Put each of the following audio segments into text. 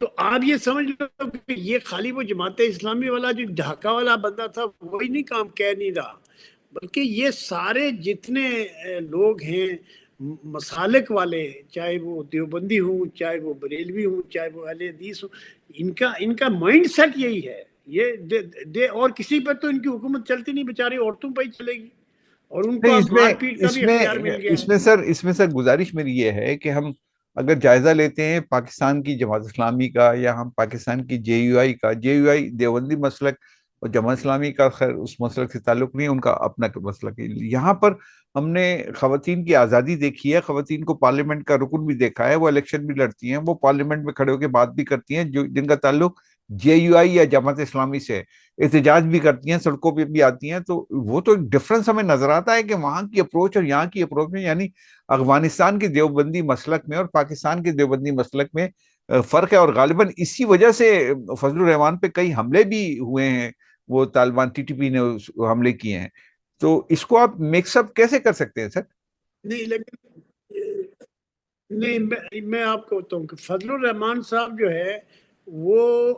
تو آپ یہ سمجھ لو کہ یہ خالی وہ جماعت اسلامی والا جو ڈھاکہ والا بندہ تھا وہی نہیں کام کہہ نہیں رہا، بلکہ یہ سارے جتنے لوگ ہیں مسالک والے، چاہے وہ دیوبندی ہوں، چاہے وہ بریلوی ہوں، چاہے وہ اہل حدیث ہوں، ان کا مائنڈ سیٹ یہی ہے. یہ اور کسی پر تو ان کی حکومت چلتی نہیں، بیچاری عورتوں پہ ہی چلے گی، اور ان کو نہیں، اب مار پیٹ کا بھی اختیار مل گیا ہے. اس میں سر گزارش میری یہ ہے کہ ہم اگر جائزہ لیتے ہیں پاکستان کی جماعت اسلامی کا، یا ہم پاکستان کی جے یو آئی کا، جے یو آئی دیوبندی مسلک، اور جماعت اسلامی کا خیر اس مسلک سے تعلق نہیں ہے، ان کا اپنا مسلک ہے. یہاں پر ہم نے خواتین کی آزادی دیکھی ہے، خواتین کو پارلیمنٹ کا رکن بھی دیکھا ہے، وہ الیکشن بھی لڑتی ہیں، وہ پارلیمنٹ میں کھڑے ہو کے بات بھی کرتی ہیں، جن کا تعلق جے یو آئی یا جماعت اسلامی سے، احتجاج بھی کرتی ہیں، سڑکوں پہ بھی آتی ہیں. تو وہ تو ایک ڈفرنس ہمیں نظر آتا ہے کہ وہاں کی اپروچ اور یہاں کی اپروچ میں، یعنی افغانستان کے دیوبندی مسلک میں اور پاکستان کے دیوبندی مسلک میں فرق ہے. اور غالباً اسی وجہ سے فضل الرحمان پہ کئی حملے بھی ہوئے ہیں، وہ طالبان ٹی ٹی پی نے حملے کیے ہیں. تو اس کو آپ مکس اپ کیسے کر سکتے ہیں سر؟ نہیں لیکن نہیں، میں آپ کو بتاؤں کہ فضل الرحمان صاحب جو ہے وہ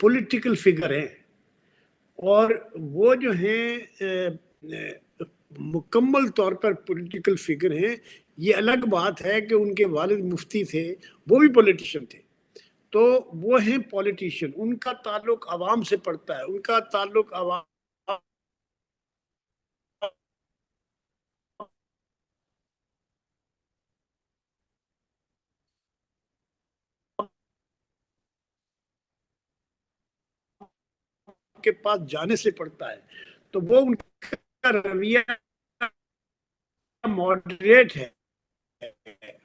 پولیٹیکل فگر ہیں، اور وہ جو ہیں مکمل طور پر پولیٹیکل فگر ہیں. یہ الگ بات ہے کہ ان کے والد مفتی تھے، وہ بھی پولیٹیشین تھے، تو وہ ہیں پولیٹیشین، ان کا تعلق عوام سے پڑتا ہے، ان کا تعلق عوام کے پاس جانے سے پڑتا ہے. تو وہ ان کا رویہ ماڈریٹ ہے.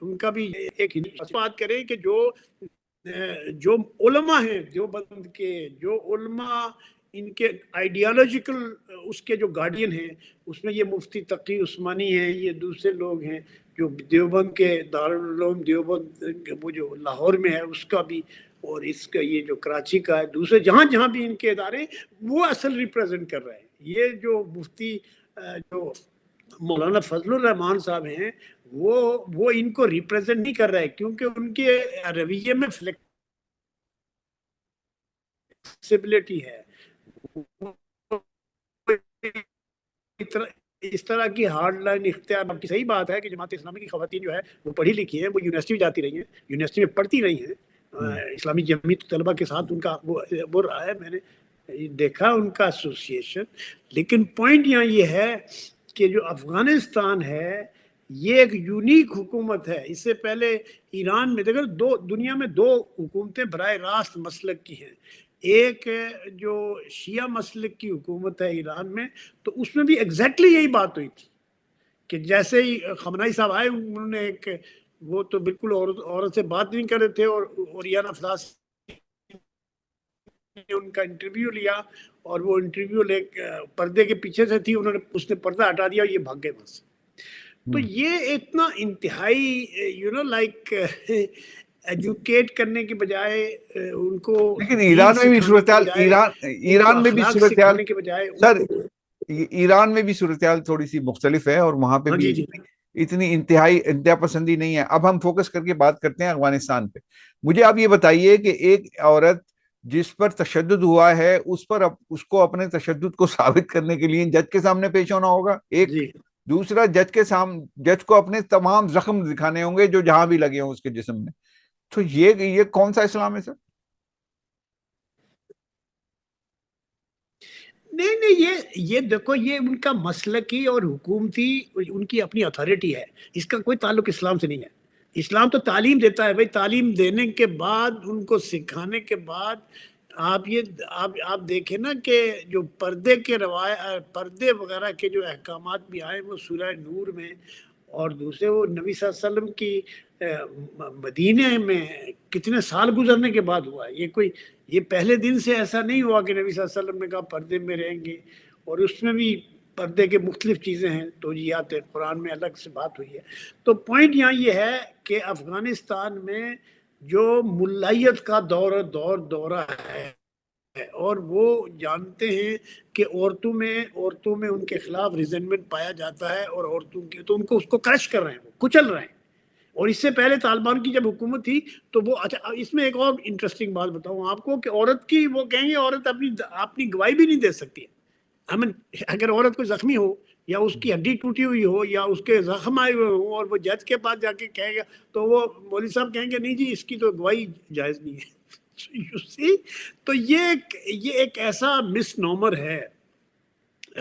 ان کا بھی ایک بات کریں کہ جو علماء ہیں دیوبند کے، جو علماء ان کے آئیڈیالوجیکل اس کے جو گارڈین ہیں، اس میں یہ مفتی تقی عثمانی ہیں، یہ دوسرے لوگ ہیں جو دیوبند کے دارالعلوم دیوبند وہ جو لاہور میں ہے اس کا بھی، اور اس کا یہ جو کراچی کا ہے، دوسرے جہاں جہاں بھی ان کے ادارے ہیں وہ اصل ریپریزنٹ کر رہے ہیں. یہ جو مفتی جو مولانا فضل الرحمان صاحب ہیں وہ ان کو ریپریزنٹ نہیں کر رہے، کیونکہ ان کے رویے میں فلیکسیبلٹی ہے. اس طرح کی ہارڈ لائن اختیار کی صحیح بات ہے کہ جماعت اسلامی کی خواتین جو ہے وہ پڑھی لکھی ہیں، وہ یونیورسٹی میں جاتی رہی ہیں، یونیورسٹی میں پڑھتی رہی ہیں. اسلامی جمعیت طلبہ کے ساتھ ان کا وہ رہا ہے، میں نے دیکھا ان کا ایسوسیشن. لیکن پوائنٹ یہاں یہ ہے کہ جو افغانستان ہے یہ ایک یونیک حکومت ہے. اس سے پہلے ایران میں دیکھو دنیا میں دو حکومتیں براہ راست مسلک کی ہیں. ایک جو شیعہ مسلک کی حکومت ہے ایران میں، تو اس میں بھی ایگزیکٹلی یہی بات ہوئی تھی کہ جیسے ہی خامنہئی صاحب آئے انہوں نے وہ تو بالکل عورت سے بات نہیں کر رہے تھے، اور اوریانا فلاس نے ان کا انٹرویو لیا، اور وہ انٹرویو پردے کے پیچھے سے تھی، اس نے پردہ ہٹا دیا، یہ بھاگ گئے وہاں سے. تو یہ اتنا انتہائی لائک ایجوکیٹ کرنے کے بجائے ان کو لیکن دین ایران میں بھی سکھانے کے صورتحال بجائے، ان کو ایران میں بھی اخلاق صورتحال سکھانے کے بجائے سر، ایران میں بھی صورتحال تھوڑی سی مختلف ہے، اور وہاں پہ ہاں بھی جی جی اتنی انتہا پسندی نہیں ہے. اب ہم فوکس کر کے بات کرتے ہیں افغانستان پہ. مجھے آپ یہ بتائیے کہ ایک عورت جس پر تشدد ہوا ہے اس کو اپنے تشدد کو ثابت کرنے کے لیے جج کے سامنے پیش ہونا ہوگا، ایک. جی. دوسرا، جج کو اپنے تمام زخم دکھانے ہوں گے جو جہاں بھی لگے ہوں اس کے جسم میں. تو یہ کون سا اسلام ہے سر؟ نہیں نہیں، یہ دیکھو، یہ ان کا مسلکی اور حکومتی ان کی اپنی اتھارٹی ہے، اس کا کوئی تعلق اسلام سے نہیں ہے. اسلام تو تعلیم دیتا ہے بھائی، تعلیم دینے کے بعد ان کو سکھانے کے بعد آپ دیکھیں نا کہ جو پردے وغیرہ کے جو احکامات بھی آئے وہ سورہ نور میں، اور دوسرے وہ نبی صلی اللہ علیہ وسلم کی مدینے میں کتنے سال گزرنے کے بعد ہوا ہے. یہ پہلے دن سے ایسا نہیں ہوا کہ نبی صلی اللہ علیہ وسلم نے کہا پردے میں رہیں گے، اور اس میں بھی پردے کے مختلف چیزیں ہیں، توجیہات ہیں، قرآن میں الگ سے بات ہوئی ہے. تو پوائنٹ یہاں یہ ہے کہ افغانستان میں جو ملائیت کا دورہ ہے، اور وہ جانتے ہیں کہ عورتوں میں ان کے خلاف ریزنمنٹ پایا جاتا ہے، اور عورتوں کے تو ان کو اس کو کرش کر رہے ہیں، وہ کچل رہے ہیں. اور اس سے پہلے طالبان کی جب حکومت تھی تو وہ اچھا اس میں ایک اور انٹرسٹنگ بات بتاؤں آپ کو کہ عورت کی وہ کہیں گے عورت اپنی گواہی بھی نہیں دے سکتی. اگر عورت کو زخمی ہو یا اس کی ہڈی ٹوٹی ہوئی ہو یا اس کے زخم آئے ہوئے ہوں اور وہ جج کے پاس جا کے کہے گا تو وہ مولوی صاحب کہیں گے نہیں جی اس کی تو گواہی جائز نہیں ہے. You see؟ تو یہ ایک ایسا مس نامر ہے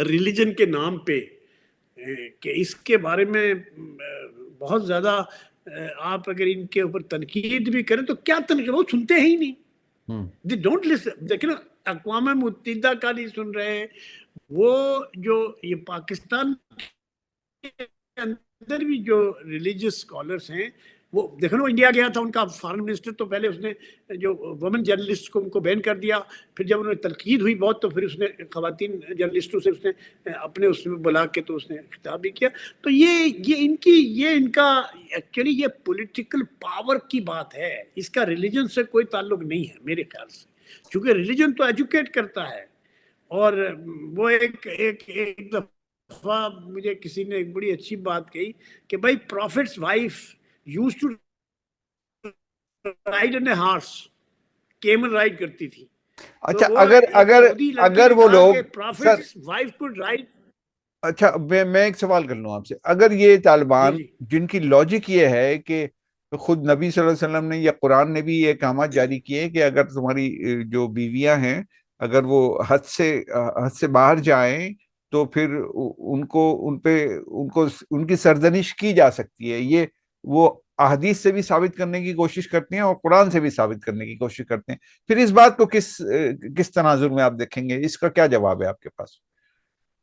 ریلیجن کے نام پہ کہ اس کے بارے میں بہت زیادہ آپ اگر ان کے اوپر تنقید بھی کریں تو کیا تنقید، وہ سنتے ہی نہیں. They don't listen. دیکھیں نا اقوام متحدہ کا نہیں سن رہے. وہ جو یہ پاکستان کے اندر بھی جو ریلیجیس اسکالرس ہیں وہ دیکھو نا انڈیا گیا تھا ان کا فارن منسٹر تو پہلے اس نے جو وومن جرنلسٹ کو ان کو بین کر دیا. پھر جب انہوں نے تنقید ہوئی بہت تو پھر اس نے خواتین جرنلسٹوں سے اس نے اپنے اس میں بلا کے تو اس نے خطاب بھی کیا. تو یہ ان کا ایکچولی یہ پولیٹیکل پاور کی بات ہے. اس کا ریلیجن سے کوئی تعلق نہیں ہے میرے خیال سے، چونکہ ریلیجن تو ایجوکیٹ کرتا ہے. اور وہ ایک دفعہ مجھے کسی نے ایک بڑی اچھی بات کہی کہ بھائی prophet's wife use to ride in a horse, camel ride کرتی تھی. اچھا تو وہ اگر ایک اگر یہودی لڑکی اگر نے وہ کہا لوگ کہ سر، پروفٹس وائف کوڈ رائڈ. اچھا میں ایک سوال کر لوں آپ سے. اگر یہ جی طالبان جی جن کی لاجک یہ ہے کہ خود نبی صلی اللہ علیہ وسلم نے یا قرآن نے بھی یہ احکامات جاری کیے کہ اگر تمہاری جو بیویاں ہیں اگر وہ حد سے باہر جائیں تو پھر ان کی سرزنش کی جا سکتی ہے، یہ وہ احادیث سے بھی ثابت کرنے کی کوشش کرتے ہیں اور قرآن سے بھی ثابت کرنے کی کوشش کرتے ہیں. پھر اس بات کو کس تناظر میں آپ دیکھیں گے؟ اس کا کیا جواب ہے آپ کے پاس؟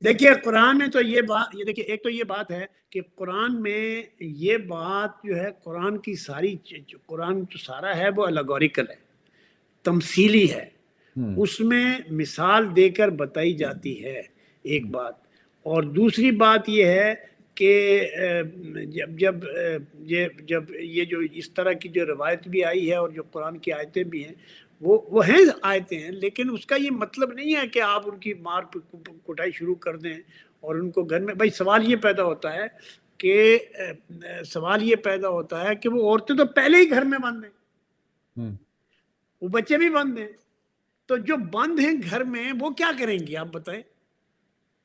دیکھیے قرآن میں تو یہ بات، یہ دیکھیے ایک تو یہ بات ہے کہ قرآن میں یہ بات جو ہے قرآن کی ساری قرآن جو سارا ہے وہ الیگوریکل ہے، تمثیلی ہے. اس میں مثال دے کر بتائی جاتی ہے ایک بات. اور دوسری بات یہ ہے کہ جب یہ جو اس طرح کی جو روایت بھی آئی ہے اور جو قرآن کی آیتیں بھی ہیں وہ ہیں آیتیں ہیں، لیکن اس کا یہ مطلب نہیں ہے کہ آپ ان کی مار کٹائی شروع کر دیں اور ان کو گھر میں. بھائی سوال یہ پیدا ہوتا ہے کہ وہ عورتیں تو پہلے ہی گھر میں بند ہیں، وہ بچے بھی بند ہیں، تو جو بند ہیں گھر میں وہ کیا کریں گی آپ بتائیں.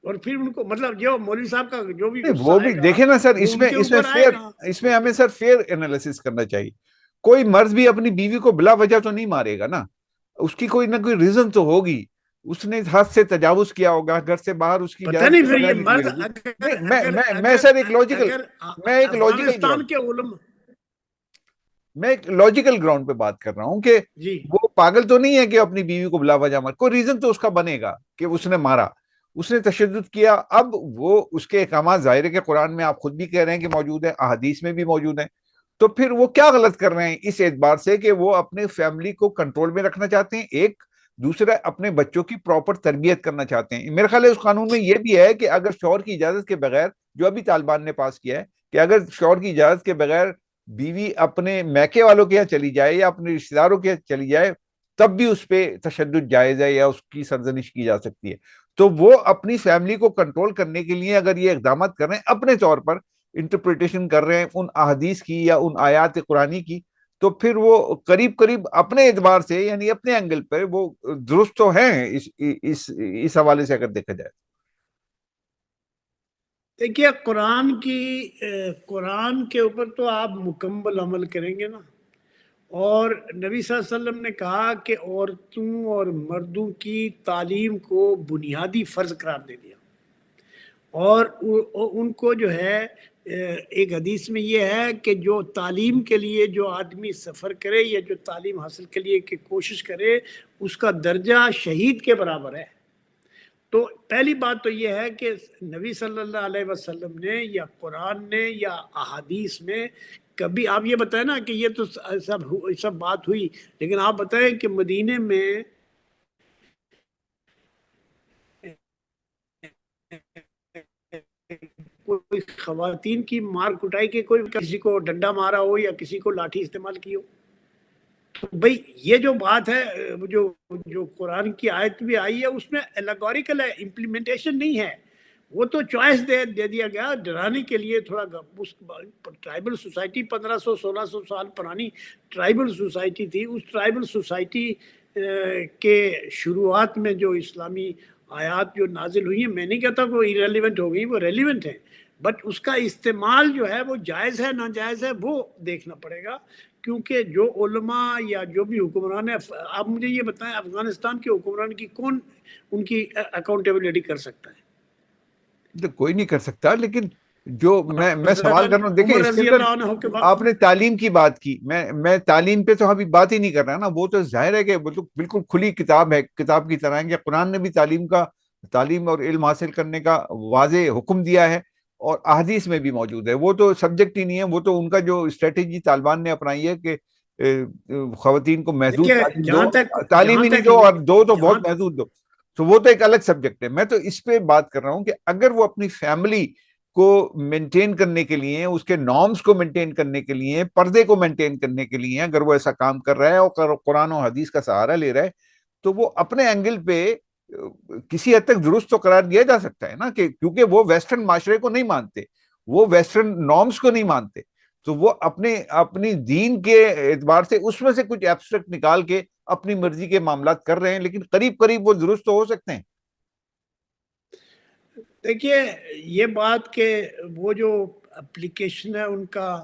اور پھر ان کو مطلب جو مولوی صاحب کا جو بھی غصہ وہ آئے بھی گا دیکھیں نا سر، وہ ان کے اوپر آئے گا. اس میں ہمیں سر فیئر انالیسس کرنا چاہیے. کوئی مرد بھی اپنی بیوی کو بلا وجہ تو نہیں مارے گا نا، اس کی کوئی نہ کوئی ریزن تو ہوگی. اس نے حد سے تجاوز کیا ہوگا، گھر سے باہر اس کی پتہ اجازت نہیں کے پھر یہ بغیر نکلی مرد ہوگی. اگر نہیں اگر میں اگر سر اگر ایک لاجیکل افغانستان کے علماء. میں ایک لاجیکل گراؤنڈ پہ بات کر رہا ہوں کہ جی وہ پاگل تو نہیں ہے کہ اپنی بیوی کو بلا وجہ مار. کوئی ریزن تو اس کا بنے گا کہ اس نے مارا، اس نے تشدد کیا. اب وہ اس کے احکامات ظاہر ہے کہ قرآن میں آپ خود بھی کہہ رہے ہیں کہ موجود ہے، احادیث میں بھی موجود ہیں. تو پھر وہ کیا غلط کر رہے ہیں اس اعتبار سے کہ وہ اپنے فیملی کو کنٹرول میں رکھنا چاہتے ہیں، ایک دوسرا اپنے بچوں کی پراپر تربیت کرنا چاہتے ہیں. میرے خیال ہے اس قانون میں یہ بھی ہے کہ اگر شوہر کی اجازت کے بغیر، جو ابھی طالبان نے پاس کیا ہے کہ اگر شوہر کی اجازت کے بغیر بیوی اپنے میکے والوں کے یہاں چلی جائے یا اپنے رشتے داروں کے یہاں چلی جائے تب بھی اس پہ تشدد جائز ہے یا اس کی سرزنش کی جا سکتی ہے. تو وہ اپنی فیملی کو کنٹرول کرنے کے لیے اگر یہ اقدامات کر رہے ہیں، اپنے طور پر انٹرپریٹیشن کر رہے ہیں ان احادیث کی یا ان آیات قرآنی کی، تو پھر وہ قریب اپنے اعتبار سے یعنی اپنے اینگل پر وہ درست تو ہیں اس حوالے سے اگر دیکھا جائے. دیکھیے قرآن کے اوپر تو آپ مکمل عمل کریں گے نا. اور نبی صلی اللہ علیہ وسلم نے کہا کہ عورتوں اور مردوں کی تعلیم کو بنیادی فرض قرار دے دیا. اور ان کو جو ہے ایک حدیث میں یہ ہے کہ جو تعلیم کے لیے جو آدمی سفر کرے یا جو تعلیم حاصل کے لیے کہ کوشش کرے اس کا درجہ شہید کے برابر ہے. تو پہلی بات تو یہ ہے کہ نبی صلی اللہ علیہ وسلم نے یا قرآن نے یا احادیث میں کبھی آپ یہ بتائیں نا کہ یہ تو سب بات ہوئی، لیکن آپ بتائیں کہ مدینے میں کوئی خواتین کی مار کٹائی کے کوئی کسی کو ڈنڈا مارا ہو یا کسی کو لاٹھی استعمال کی ہو؟ تو بھئی یہ جو بات ہے جو قرآن کی آیت بھی آئی ہے اس میں الیگوریکل ہے، امپلیمنٹیشن نہیں ہے. وہ تو چوائس دے دیا گیا ڈرانے کے لیے تھوڑا. اس ٹرائبل سوسائٹی 1500-1600 سال پرانی ٹرائبل سوسائٹی تھی. اس ٹرائبل سوسائٹی کے شروعات میں جو اسلامی آیات جو نازل ہوئی ہیں, میں نہیں کہتا وہ ایریلیونٹ ہو گئی, وہ ریلیونٹ ہیں, بٹ اس کا استعمال جو ہے وہ جائز ہے ناجائز ہے وہ دیکھنا پڑے گا. کیونکہ جو علماء یا جو بھی حکمران ہیں, آپ مجھے یہ بتائیں افغانستان کے حکمران کی کون ان کی اکاؤنٹیبلٹی کر سکتا ہے؟ تو کوئی نہیں کر سکتا, لیکن جو میں سوال کر رہا ہوں, دیکھیں عمر اس کے رضی اندر اللہ عنہ کے آپ وقت نے تعلیم کی بات کی, میں تعلیم پہ تو ابھی بات ہی نہیں کر رہا نا. وہ تو ظاہر ہے کہ بالکل کھلی کتاب ہے, کتاب کی طرح ہے کہ قرآن نے بھی تعلیم اور علم حاصل کرنے کا واضح حکم دیا ہے, اور احادیث میں بھی موجود ہے. وہ تو سبجیکٹ ہی نہیں ہے, وہ تو ان کا جو اسٹریٹجی طالبان نے اپنائی ہے کہ خواتین کو محدود دیکھیے تعلیم دو, تعلیم جہاں ہی نہیں تک دو, اور دو تو جہاں بہت محدود دو. تو وہ تو ایک الگ سبجیکٹ ہے. میں تو اس پہ بات کر رہا ہوں کہ اگر وہ اپنی فیملی کو مینٹین کرنے کے لیے, اس کے نارمز کو مینٹین کرنے کے لیے, پردے کو مینٹین کرنے کے لیے اگر وہ ایسا کام کر رہا ہے اور قرآن و حدیث کا سہارا لے رہا ہے, تو وہ اپنے اینگل پہ کسی حد تک درست تو قرار دیا جا سکتا ہے نا, کہ کیونکہ وہ ویسٹرن معاشرے کو نہیں مانتے, وہ ویسٹرن نارمز کو نہیں مانتے, تو وہ اپنی دین کے اعتبار سے اس میں سے کچھ ایبسٹریکٹ نکال کے اپنی مرضی کے معاملات کر رہے ہیں, لیکن قریب قریب وہ درست تو ہو سکتے ہیں. دیکھیے یہ بات کہ وہ جو اپلیکیشن ہے ان کا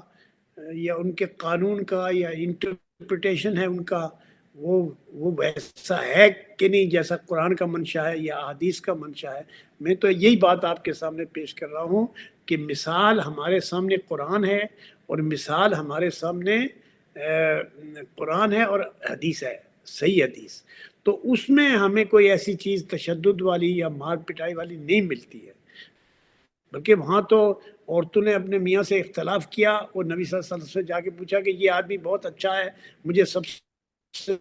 یا ان کے قانون کا یا انٹرپریٹیشن ہے ان کا, وہ ویسا ہے کہ نہیں جیسا قرآن کا منشا ہے یا حدیث کا منشا ہے. میں تو یہی بات آپ کے سامنے پیش کر رہا ہوں کہ مثال ہمارے سامنے قرآن ہے, اور مثال ہمارے سامنے قرآن ہے اور حدیث ہے, صحیح حدیث. تو اس میں ہمیں کوئی ایسی چیز تشدد والی یا مار پٹائی والی نہیں ملتی ہے, بلکہ وہاں تو عورتوں نے اپنے میاں سے اختلاف کیا اور نبی صلی اللہ علیہ وسلم سے جا کے پوچھا کہ یہ آدمی بہت اچھا ہے, مجھے سب سے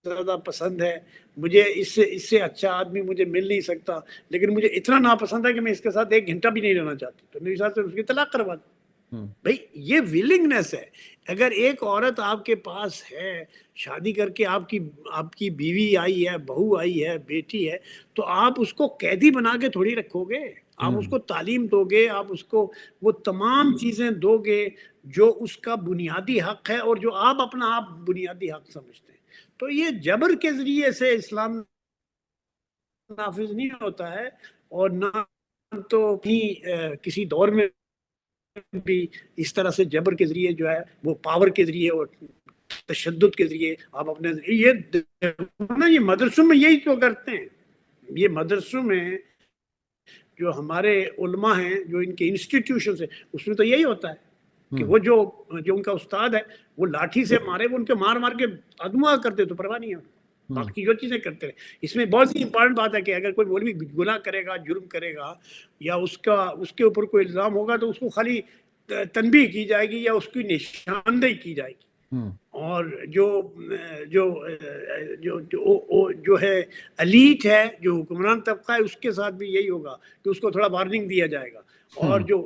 زیادہ پسند ہے, مجھے اس سے اچھا آدمی مجھے مل نہیں سکتا, لیکن مجھے اتنا ناپسند ہے کہ میں اس کے ساتھ 1 گھنٹہ بھی نہیں رہنا چاہتی. تو نبی صلی اللہ علیہ وسلم اس کی طلاق کروا دی. بھائی یہ ولنگنس ہے. اگر ایک عورت آپ کے پاس ہے, شادی کر کے آپ کی بیوی آئی ہے, بہو آئی ہے, بیٹی ہے, تو آپ اس کو قیدی بنا کے تھوڑی رکھو گے. آپ اس کو تعلیم دو گے, آپ اس کو وہ تمام چیزیں دو گے جو اس کا بنیادی حق ہے اور جو آپ اپنا آپ بنیادی حق سمجھتے ہیں. تو یہ جبر کے ذریعے سے اسلام نافذ نہیں ہوتا ہے, اور نہ تو کسی دور میں بھی اس طرح سے جبر کے ذریعے جو ہے وہ پاور کے ذریعے اور تشدد کے ذریعے آپ اپنے یہ مدرسوں میں یہی تو کرتے ہیں. یہ مدرسوں میں جو ہمارے علماء ہیں, جو ان کے انسٹیٹیوشنز ہیں, اس میں تو یہی ہوتا ہے کہ وہ جو ان کا استاد ہے وہ لاٹھی سے مارے, وہ ان کے مار کے ادمغا کرتے تو پرواہ نہیں ہے, باقی جو چیزیں کرتے رہے. اس میں بہت سی امپورٹنٹ بات ہے کہ اگر کوئی مولوی گناہ کرے گا, جرم کرے گا, یا اس کے اوپر کوئی الزام ہوگا, تو اس کو خالی تنبیہ کی جائے گی یا اس کی نشاندہی کی جائے گی. اور جو ہے ایلیٹ ہے, جو حکمران طبقہ ہے, اس کے ساتھ بھی یہی ہوگا کہ اس کو تھوڑا وارننگ دیا جائے گا. اور جو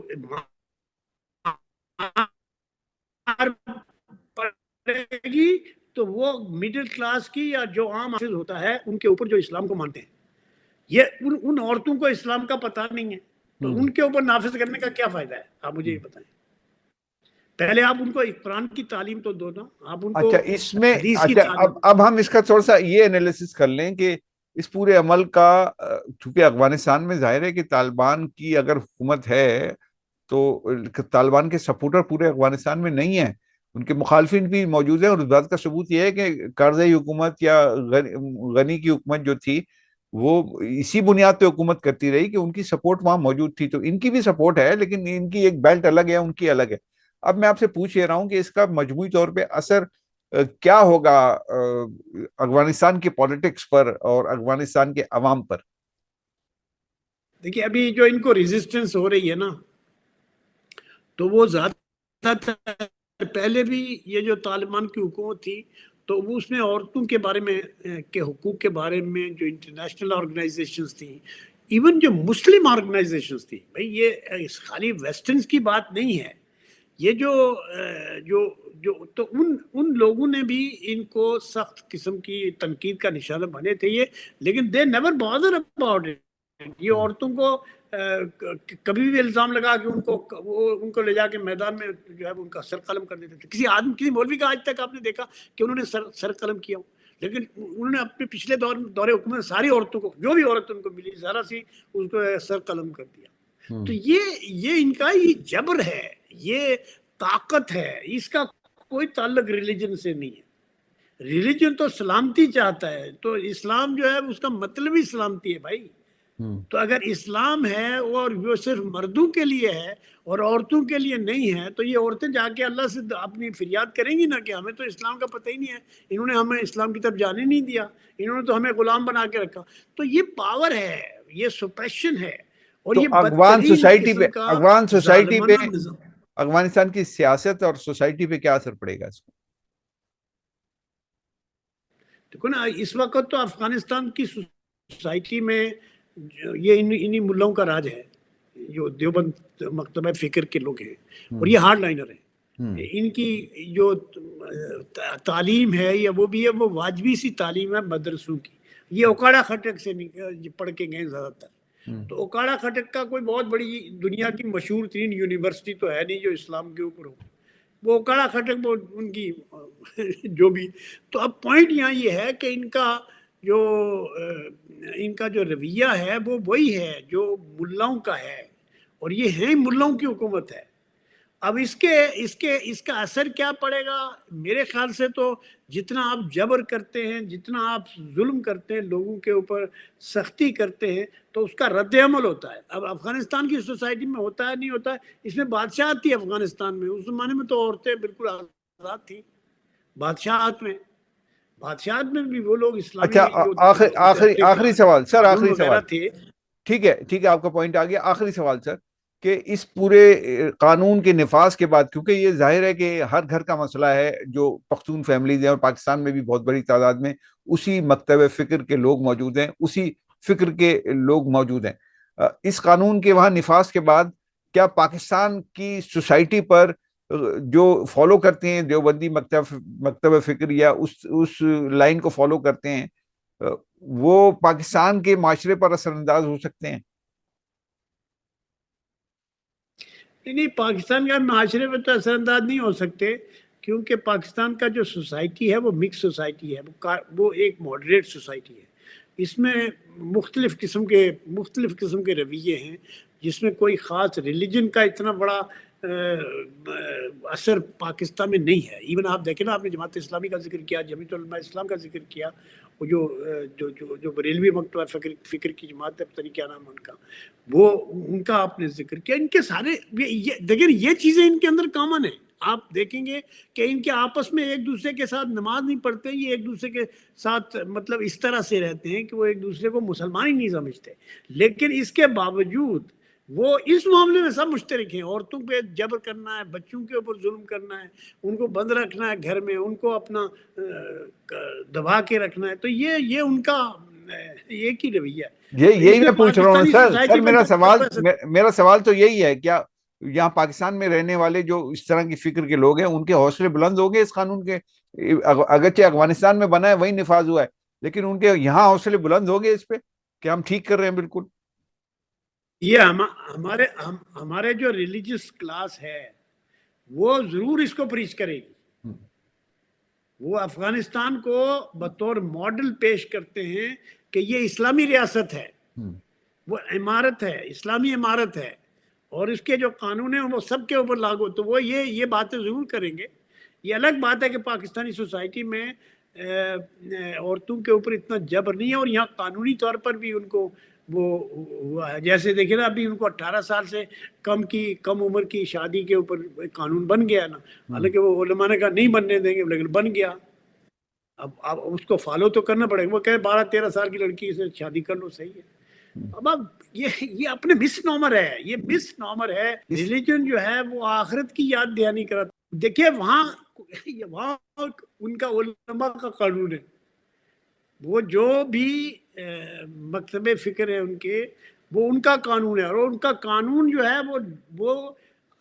پڑے گی تو وہ مڈل کلاس کی یا جو عام حافظ ہوتا ہے ان کے اوپر جو اسلام کو مانتے ہیں. یہ ان عورتوں کو اسلام کا پتہ نہیں ہے, تو ان کے اوپر نافذ کرنے کا کیا فائدہ ہے؟ آپ مجھے یہ بتائیں. پہلے آپ ان کو قرآن کی تعلیم تو دو نا, آپ ان کو حدیث کی تعلیم. اب ہم اس کا تھوڑا سا یہ انالیسس کر لیں کہ اس پورے عمل کا, چونکہ افغانستان میں ظاہر ہے کہ طالبان کی اگر حکومت ہے تو طالبان کے سپورٹر پورے افغانستان میں نہیں ہیں, ان کے مخالفین بھی موجود ہیں, اور اس بات کا ثبوت یہ ہے کہ کارزئی حکومت یا غنی کی حکومت جو تھی وہ اسی بنیاد پہ حکومت کرتی رہی کہ ان کی سپورٹ وہاں موجود تھی. تو ان کی بھی سپورٹ ہے, لیکن ان کی ایک بیلٹ الگ ہے, ان کی الگ ہے. اب میں آپ سے پوچھ رہا ہوں کہ اس کا مجموعی طور پہ اثر کیا ہوگا افغانستان کی پالیٹکس پر اور افغانستان کے عوام پر؟ دیکھیے ابھی جو ان کو ریزسٹنس ہو رہی ہے نا, تو وہ زیادہ تر پہلے بھی یہ جو طالبان کی حکومت تھی تو وہ اس میں عورتوں کے بارے میں کے حقوق کے بارے میں جو انٹرنیشنل آرگنائزیشنز تھیں, ایون جو مسلم آرگنائزیشنز تھیں, بھائی یہ خالی ویسٹرنز کی بات نہیں ہے, یہ جو تو ان لوگوں نے بھی ان کو سخت قسم کی تنقید کا نشانہ بنے تھے یہ, لیکن they never bother about it. یہ عورتوں کو کبھی بھی الزام لگا کے ان کو لے جا کے میدان میں جو ہے ان کا سر قلم کر دیتے تھے. کسی مولوی کا آج تک آپ نے دیکھا کہ انہوں نے سر قلم کیا ہو؟ لیکن انہوں نے اپنے پچھلے دور حکومت ساری عورتوں کو، جو بھی عورت ان کو ملی ذرا سی، اس کو سر قلم کر دیا. تو یہ ان کا یہ جبر ہے، یہ طاقت ہے، اس کا کوئی تعلق ریلیجن سے نہیں ہے. ریلیجن تو سلامتی چاہتا ہے، تو اسلام جو ہے اس کا مطلب ہی سلامتی ہے بھائی. تو اگر اسلام ہے اور وہ صرف مردوں کے لیے ہے اور عورتوں کے لیے نہیں ہے، تو یہ عورتیں جا کے اللہ سے اپنی فریاد کریں گی نا کہ ہمیں تو اسلام کا پتہ ہی نہیں ہے، انہوں نے ہمیں اسلام کی طرف جانے نہیں دیا، انہوں نے تو ہمیں غلام بنا کے رکھا. تو یہ پاور ہے، یہ سپریشن ہے، اور تو یہ بدترین قسم کا افغان سوسائٹی پہ ظالمانہ نظام. افغانستان کی سیاست اور سوسائٹی پہ کیا اثر پڑے گا اس کو؟ دیکھو نا، اس وقت تو افغانستان کی سوسائٹی میں یہ انہی ملاؤں کا راج ہے، جو دیوبند مکتبہ فکر کے لوگ ہیں، اور یہ ہارڈ لائنر ہیں. ان کی جو تعلیم ہے یا وہ بھی ہے، وہ واجبی سی تعلیم ہے مدرسوں کی. یہ اوکاڑا خٹک سے پڑھ کے گئے زیادہ تر. تو اوکاڑا خٹک کا کوئی بہت بڑی دنیا کی مشہور ترین یونیورسٹی تو ہے نہیں جو اسلام کے اوپر ہو. وہ اوکاڑا خٹک وہ ان کی جو بھی. تو اب پوائنٹ یہاں یہ ہے کہ ان کا جو رویہ ہے وہ وہی ہے جو ملاؤں کا ہے، اور یہ ہے ملاؤں کی حکومت ہے. اب اس کا اثر کیا پڑے گا؟ میرے خیال سے تو جتنا آپ جبر کرتے ہیں، جتنا آپ ظلم کرتے ہیں، لوگوں کے اوپر سختی کرتے ہیں، تو اس کا رد عمل ہوتا ہے. اب افغانستان کی سوسائٹی میں ہوتا ہے نہیں ہوتا ہے، اس میں بادشاہت تھی افغانستان میں. اس زمانے میں تو عورتیں بالکل آزاد تھیں. بادشاہت میں بھی وہ لوگ اسلامی اچھا، جو اپنے آخری سوال سر، قانون آخری وغیرہ سوال. تھے. ٹھیک ہے، آپ کا پوائنٹ آ گیا. آخری سوال سر، کہ اس پورے قانون کے نفاذ کے بعد، کیونکہ یہ ظاہر ہے کہ ہر گھر کا مسئلہ ہے، جو پختون فیملیز ہیں اور پاکستان میں بھی بہت بڑی تعداد میں اسی مکتب فکر کے لوگ موجود ہیں، اسی فکر کے لوگ موجود ہیں. اس قانون کے وہاں نفاذ کے بعد کیا پاکستان کی سوسائٹی پر جو فالو کرتے ہیں دیوبندی مکتب فکر یا اس لائن کو فالو کرتے ہیں، وہ پاکستان کے معاشرے پر اثر انداز ہو سکتے ہیں؟ نہیں، پاکستان کا معاشرے میں تو اثر انداز نہیں ہو سکتے، کیونکہ پاکستان کا جو سوسائٹی ہے وہ مکس سوسائٹی ہے، وہ ایک ماڈریٹ سوسائٹی ہے. اس میں مختلف قسم کے رویے ہیں، جس میں کوئی خاص ریلیجن کا اتنا بڑا اثر پاکستان میں نہیں ہے. ایون آپ دیکھیں نا، آپ نے جماعت اسلامی کا ذکر کیا، جمیعت علماء اسلام کا ذکر کیا، وہ جو بریلوی مکتبہ فکر کی جماعت ہے، پتہ نہیں کیا نام ہے ان کا، وہ ان کا آپ نے ذکر کیا. ان کے سارے دیکھیں، یہ چیزیں ان کے اندر کامن ہیں. آپ دیکھیں گے کہ ان کے آپس میں ایک دوسرے کے ساتھ نماز نہیں پڑھتے، یہ ایک دوسرے کے ساتھ مطلب اس طرح سے رہتے ہیں کہ وہ ایک دوسرے کو مسلمان ہی نہیں سمجھتے. لیکن اس کے باوجود وہ اس معاملے میں سب مشترک ہیں. عورتوں پہ جبر کرنا ہے، بچوں کے اوپر ظلم کرنا ہے، ان کو بند رکھنا ہے گھر میں، ان کو اپنا دبا کے رکھنا ہے. تو یہ ان کا ایک ہی رویہ ہے. یہی اس میں میں پوچھ رہا ہوں پاکستانی سر. سوسائٹی میرا سوال تو یہی ہے، کیا یہاں پاکستان میں رہنے والے جو اس طرح کی فکر کے لوگ ہیں، ان کے حوصلے بلند ہو گئے اس قانون کے؟ اگرچہ افغانستان میں بنا ہے، وہی نفاذ ہوا ہے، لیکن ان کے یہاں حوصلے بلند ہو گئے اس پہ کہ ہم ٹھیک کر رہے ہیں بالکل؟ یہ ہمارے جو ریلیجس کلاس ہے وہ ضرور اس کو پریچ کرے گی. وہ افغانستان کو بطور ماڈل پیش کرتے ہیں کہ یہ اسلامی ریاست ہے، وہ عمارت ہے، اسلامی عمارت ہے، اور اس کے جو قانون ہیں وہ سب کے اوپر لاگو. تو وہ یہ باتیں ضرور کریں گے. یہ الگ بات ہے کہ پاکستانی سوسائٹی میں عورتوں کے اوپر اتنا جبر نہیں ہے، اور یہاں قانونی طور پر بھی ان کو وہ ہوا ہے. جیسے دیکھیں نا، ابھی ان کو 18 سال سے کم عمر کی شادی کے اوپر قانون بن گیا نا. حالانکہ وہ علماء نے کہا نہیں بننے دیں گے، لیکن بن گیا. اب اس کو فالو تو کرنا پڑے گا. وہ کہے 12-13 سال کی لڑکی سے شادی کر لو، صحیح ہے. اب یہ اپنے مس نامر ہے، یہ مس نامر ہے. ریلیجن جو ہے وہ آخرت کی یاد دہانی کراتا. دیکھیے وہاں ان کا علماء کا قانون ہے، وہ جو بھی مکتب فکر ہے ان کے، وہ ان کا قانون ہے. اور ان کا قانون جو ہے وہ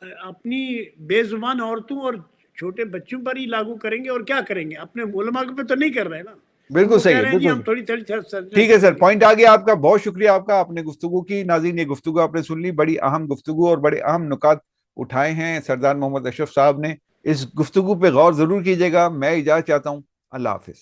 اپنی بے زبان عورتوں اور چھوٹے بچوں پر ہی لاگو کریں گے. اور کیا کریں گے؟ اپنے علماء پہ تو نہیں کر رہے نا. بالکل صحیح ہے، جی بالکل ہم تھوڑی تھوڑی ٹھیک ہے سر، پوائنٹ آ گیا آپ کا، بہت شکریہ آپ کا، آپ نے گفتگو کی، ناظرین یہ گفتگو آپ نے سن لی، بڑی اہم گفتگو اور بڑے اہم نکات اٹھائے ہیں سردار محمد اشرف صاحب نے، اس گفتگو پہ غور ضرور کیجیے گا، میں اجازت چاہتا ہوں، اللہ حافظ.